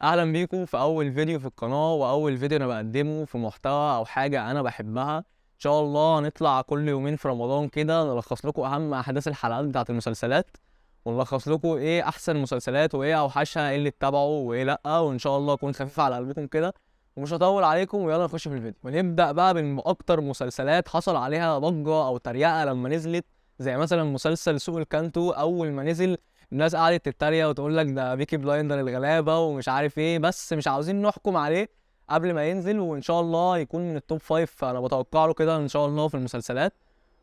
اهلا بيكم في اول فيديو في القناه واول فيديو انا بقدمه في محتوى او حاجه انا بحبها. ان شاء الله هنطلع كل يومين في رمضان كده نلخص لكم اهم احداث الحلقات بتاعه المسلسلات، ونلخص لكم ايه احسن مسلسلات وايه اوحشها، ايه اللي اتبعه وايه لا، وان شاء الله اكون خفيف على قلبكم كده ومش هطول عليكم. ويلا نخش في الفيديو ونبدا بقى باكتر مسلسلات حصل عليها ضجه او تريقه لما نزلت، زي مثلا مسلسل سوق الكانتو. اول ما نزل الناس قعدت تتريق وتقول لك ده بيكي بلايندر الغلابه ومش عارف ايه، بس مش عاوزين نحكم عليه قبل ما ينزل، وان شاء الله يكون من التوب فايف. انا بتوقع له كده ان شاء الله في المسلسلات.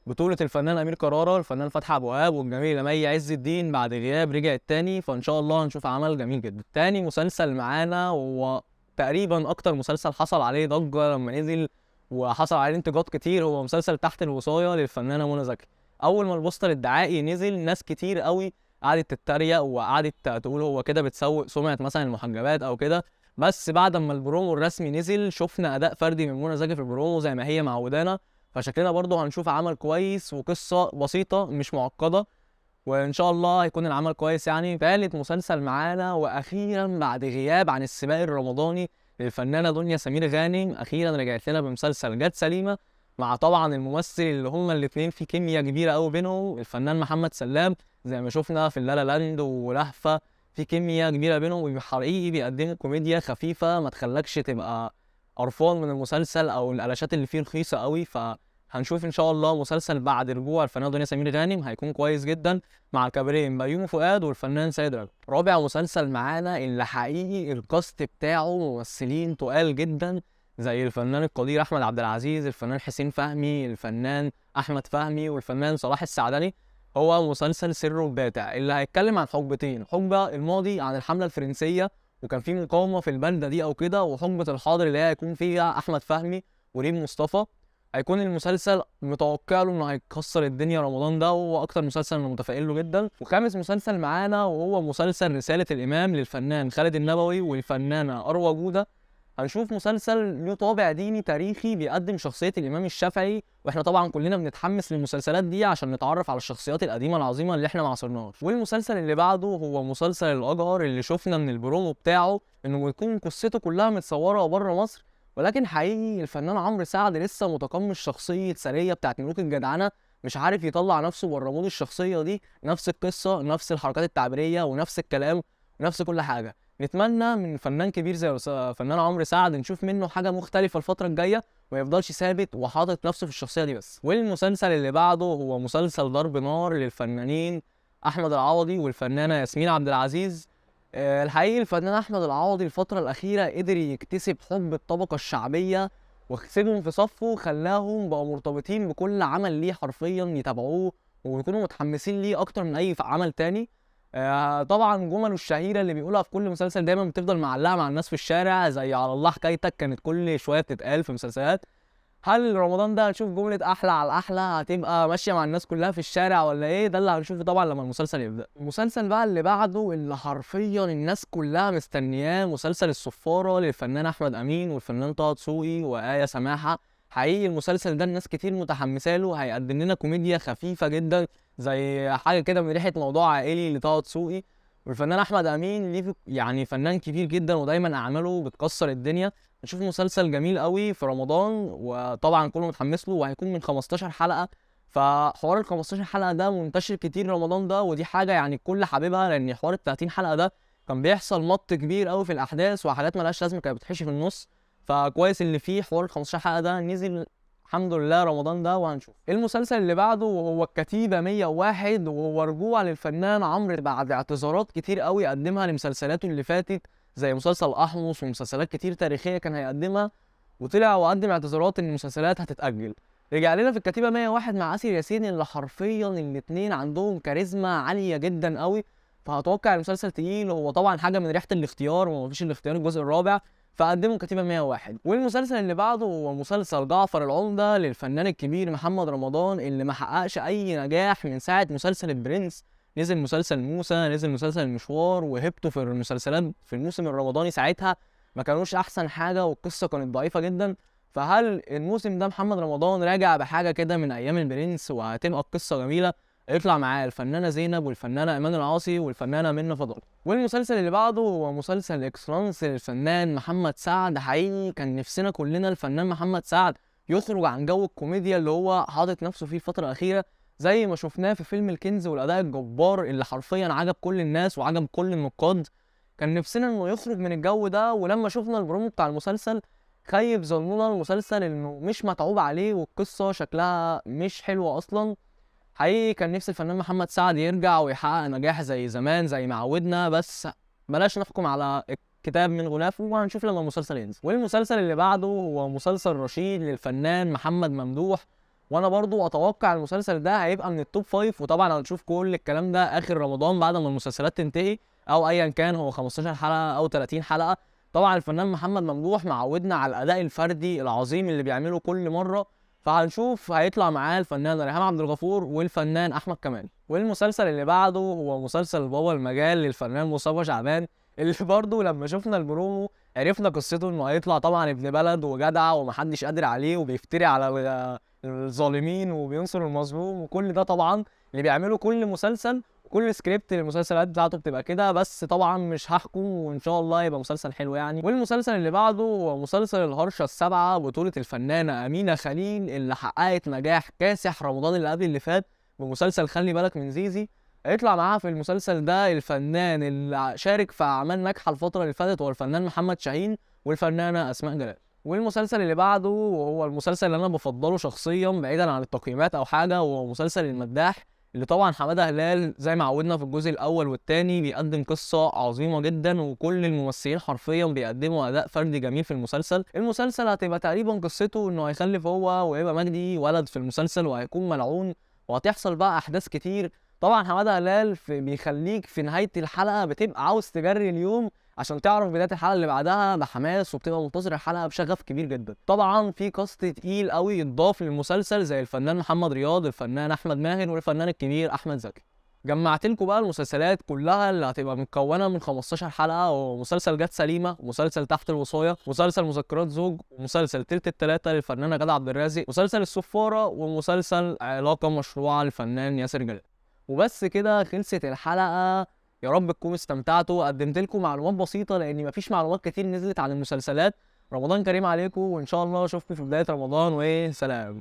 بطولة الفنان أمير كرارة، الفنان فتحي أبو وهاب، والجميلة مي عز الدين بعد غياب رجعت تاني، فإن شاء الله هنشوف عمل جميل جدا. تاني مسلسل معانا هو تقريبا أكتر مسلسل حصل عليه ضجة لما نزل وحصل عليه انتقاد كتير، هو مسلسل تحت الوصاية للفنانة منى زكي. أول ما البوستر الدعائي نزل ناس كتير قوي قعدت تتريق وقعدت تقول هو كده بتسوق سمعة مثلا المحجبات أو كده، بس بعد ما البرومو الرسمي نزل شفنا أداء فردي من منى زكي في البرومو زي ما هي معودانا، فشكلنا برضه هنشوف عمل كويس وقصة بسيطة مش معقدة، وإن شاء الله هيكون العمل كويس. يعني تالت مسلسل معانا وأخيرا بعد غياب عن السباق الرمضاني للفنانة دنيا سمير غانم، أخيرا رجعت لنا بمسلسل جت سليمة، مع طبعا الممثل اللي هما الاتنين في كيمياء كبيرة أوي بينهم، الفنان محمد سلام، زي ما شفنا في لالا لاند ولهفة، في كيمياء كبيرة بينهم وحقيقي بيقدموا كوميديا خفيفة ما تخلكش تبقى قرفان من المسلسل أو القلاشات اللي فيه رخيصة أوي. هنشوف ان شاء الله مسلسل بعد رجوع الفنانه دنيا سمير غانم هيكون كويس جدا، مع الكبارين بيومي فؤاد والفنان سيد رجب. رابع مسلسل معانا اللي حقيقي الكاست بتاعه ممثلين تقال جدا، زي الفنان القدير احمد عبد العزيز، الفنان حسين فهمي، الفنان احمد فهمي، والفنان صلاح السعدني. هو مسلسل سر الباتع اللي هيتكلم عن حقبتين، حقبه الماضي عن الحمله الفرنسيه وكان في مقاومه في البلده دي او كده، وحقبه الحاضر اللي هي هيكون فيها احمد فهمي وريم مصطفى. هيكون المسلسل متوقع له انه هيكسر الدنيا رمضان ده، وهو اكتر مسلسل انا متفائل له جدا. وخامس مسلسل معانا وهو مسلسل رسالة الامام للفنان خالد النبوي والفنانة اروى جودة. هنشوف مسلسل له طابع ديني تاريخي بيقدم شخصية الامام الشافعي، واحنا طبعا كلنا بنتحمس للمسلسلات دي عشان نتعرف على الشخصيات القديمة العظيمة اللي احنا ما عصرناش. والمسلسل اللي بعده هو مسلسل الاجهر، اللي شفنا من البرومو بتاعه انه بيكون قصته كلها متصورة بره مصر، ولكن حقيقي الفنان عمرو سعد لسه متقمص شخصية سرية بتاعت ملوك الجدعنة، مش عارف يطلع نفسه بره مود الشخصية دي. نفس القصة، نفس الحركات التعبيرية، ونفس الكلام، ونفس كل حاجة. نتمنى من فنان كبير زي فنان عمرو سعد نشوف منه حاجة مختلفة الفترة الجاية، وما يفضلش ثابت وحاطط نفسه في الشخصية دي بس. والمسلسل اللي بعده هو مسلسل ضرب نار للفنانين أحمد العوضي والفنانة ياسمين عبد العزيز. الحقيقي الفنان احمد العوضي الفتره الاخيره قدر يكتسب حب الطبقه الشعبيه وكسبهم في صفه، خلاهم بقوا مرتبطين بكل عمل ليه حرفيا يتابعوه ويكونوا متحمسين ليه اكتر من اي عمل تاني. طبعا جمله الشهيره اللي بيقولها في كل مسلسل دايما بتفضل معلقه مع الناس في الشارع، زي على الله حكايتك، كانت كل شويه بتتقال في مسلسلات. هل رمضان ده هنشوف جملة أحلى على أحلى هتبقى ماشية مع الناس كلها في الشارع ولا إيه؟ ده اللي هنشوفه طبعا لما المسلسل يبدأ. المسلسل بقى اللي بعده اللي حرفيا الناس كلها مستنياه، مسلسل الصفارة للفنان أحمد أمين والفنان طه دسوقي وآية سماحة. حقيقي المسلسل ده الناس كتير متحمسة له، هيقدم لنا كوميديا خفيفة جدا زي حاجة كده من ريحة موضوع عائلي لطه دسوقي. والفنان أحمد أمين ليه يعني فنان كبير جدا ودايما أعماله بتكسر الدنيا. نشوف مسلسل جميل قوي في رمضان، وطبعا كله متحمس له، وهيكون من 15 حلقة. فحوار ال 15 حلقة ده منتشر كتير رمضان ده، ودي حاجة يعني الكل حاببها، لأن حوار ال 30 حلقة ده كان بيحصل مط كبير قوي في الأحداث وحاجات ملهاش لازمة كانت بتحشي في النص. فكويس اللي فيه حوار ال 15 حلقة ده نزل الحمد لله رمضان ده. وهنشوف المسلسل اللي بعده وهو الكتيبة 101، وهو رجوع للفنان عمرو بعد اعتذارات كتير قوي قدمها لمسلسلاته اللي فاتت، زي مسلسل احمص ومسلسلات كتير تاريخيه كان هيقدمها، وطلع وقدم اعتذارات ان المسلسلات هتتاجل. رجع لنا في الكتيبه 101 مع آسر ياسين، اللي حرفيا الاتنين عندهم كاريزما عاليه جدا قوي، فهتوقع المسلسل تقيل. وهو طبعا حاجه من ريحه الاختيار ومفيش الاختيار الجزء الرابع، فقدموا كتيبه 101. والمسلسل اللي بعده هو مسلسل جعفر العمده للفنان الكبير محمد رمضان، اللي ما حققش اي نجاح من ساعه مسلسل البرنس. نزل مسلسل موسى، نزل مسلسل المشوار، وهبته في المسلسلات في الموسم الرمضاني ساعتها ما كانوش احسن حاجه والقصه كانت ضعيفه جدا. فهل الموسم ده محمد رمضان راجع بحاجه كده من ايام البرنس وهتبقى القصه جميله؟ هيطلع معاه الفنانه زينب والفنانه ايمان العاصي والفنانه منى فضل. والمسلسل اللي بعده هو مسلسل اكسلانس للفنان محمد سعد. حقيقي كان نفسنا كلنا الفنان محمد سعد يخرج عن جو الكوميديا اللي هو حاطط نفسه فيه الفتره الاخيره، زي ما شفناه في فيلم الكنز والاداء الجبار اللي حرفيا عجب كل الناس وعجب كل النقاد. كان نفسنا انه يخرج من الجو ده، ولما شفنا البرومو بتاع المسلسل خيب ظننا المسلسل انه مش متعوب عليه والقصه شكلها مش حلوه اصلا. حقيقي كان نفسي الفنان محمد سعد يرجع ويحقق نجاح زي زمان زي ما عودنا، بس بلاش نحكم على الكتاب من غلافه وهنشوف لما المسلسل ينزل. والمسلسل اللي بعده هو مسلسل رشيد للفنان محمد ممدوح، وانا برضو اتوقع المسلسل ده هيبقى من التوب 5، وطبعا هنشوف كل الكلام ده اخر رمضان بعد ما المسلسلات تنتهي، او ايا كان هو 15 حلقه او 30 حلقه. طبعا الفنان محمد ممدوح معودنا على الاداء الفردي العظيم اللي بيعمله كل مره، فهنشوف هيطلع معاه الفنان ريهام عبد الغفور والفنان احمد كمال. والمسلسل اللي بعده هو مسلسل بابا المجال للفنان مصطفى شعبان، اللي برضه لما شفنا البرومو عرفنا قصته انه هيطلع طبعا ابن بلد وجدع ومحدش قادر عليه وبيفتري على الظالمين وبينصر المظلوم، وكل ده طبعا اللي بيعمله كل مسلسل وكل سكريبت للمسلسلات بتاعته بتبقى كده، بس طبعا مش هحكم وان شاء الله يبقى مسلسل حلو يعني. والمسلسل اللي بعده هو مسلسل الهرشة السابعة بطولة الفنانة أمينة خليل، اللي حققت نجاح كاسح رمضان اللي قبل اللي فات بمسلسل خلي بالك من زيزي. هيطلع معاها في المسلسل ده الفنان اللي شارك في أعمال ناجحة الفترة اللي فاتت هو الفنان محمد شاهين والفنانة أسماء جلال. والمسلسل اللي بعده وهو المسلسل اللي أنا بفضله شخصيا بعيدا عن التقييمات أو حاجة، هو مسلسل المداح، اللي طبعا حماده هلال زي ما عودنا في الجزء الاول والثاني بيقدم قصه عظيمه جدا، وكل الممثلين حرفيا بيقدموا اداء فردي جميل في المسلسل. المسلسل هتبقى تقريبا قصته انه هيخلف هو وهبه مجدي ولد في المسلسل وهيكون ملعون، وهتحصل بقى احداث كتير. طبعا حماده هلال بيخليك في نهايه الحلقه بتبقى عاوز تجري اليوم عشان تعرف بدايه الحلقه اللي بعدها بحماس، وبتبقى منتظر الحلقه بشغف كبير جدا. طبعا في كاست تقيل قوي اتضاف للمسلسل زي الفنان محمد رياض، الفنان احمد ماهر، والفنان الكبير احمد زكي. جمعت لكم بقى المسلسلات كلها اللي هتبقى مكونه من 15 حلقه، ومسلسل جت سليمه، ومسلسل تحت الوصايه، مسلسل مذكرات زوج، ومسلسل تلت التلاته للفنانه غادة عبد الرازق، مسلسل الصفاره، ومسلسل علاقه مشروعه للفنان ياسر جلال. وبس كده خلصت الحلقه. يا رب تكونوا استمتعتوا، قدمت لكم معلومات بسيطه لان مفيش معلومات كتير نزلت عن المسلسلات. رمضان كريم عليكم، وان شاء الله اشوفكم في بدايه رمضان، وسلام.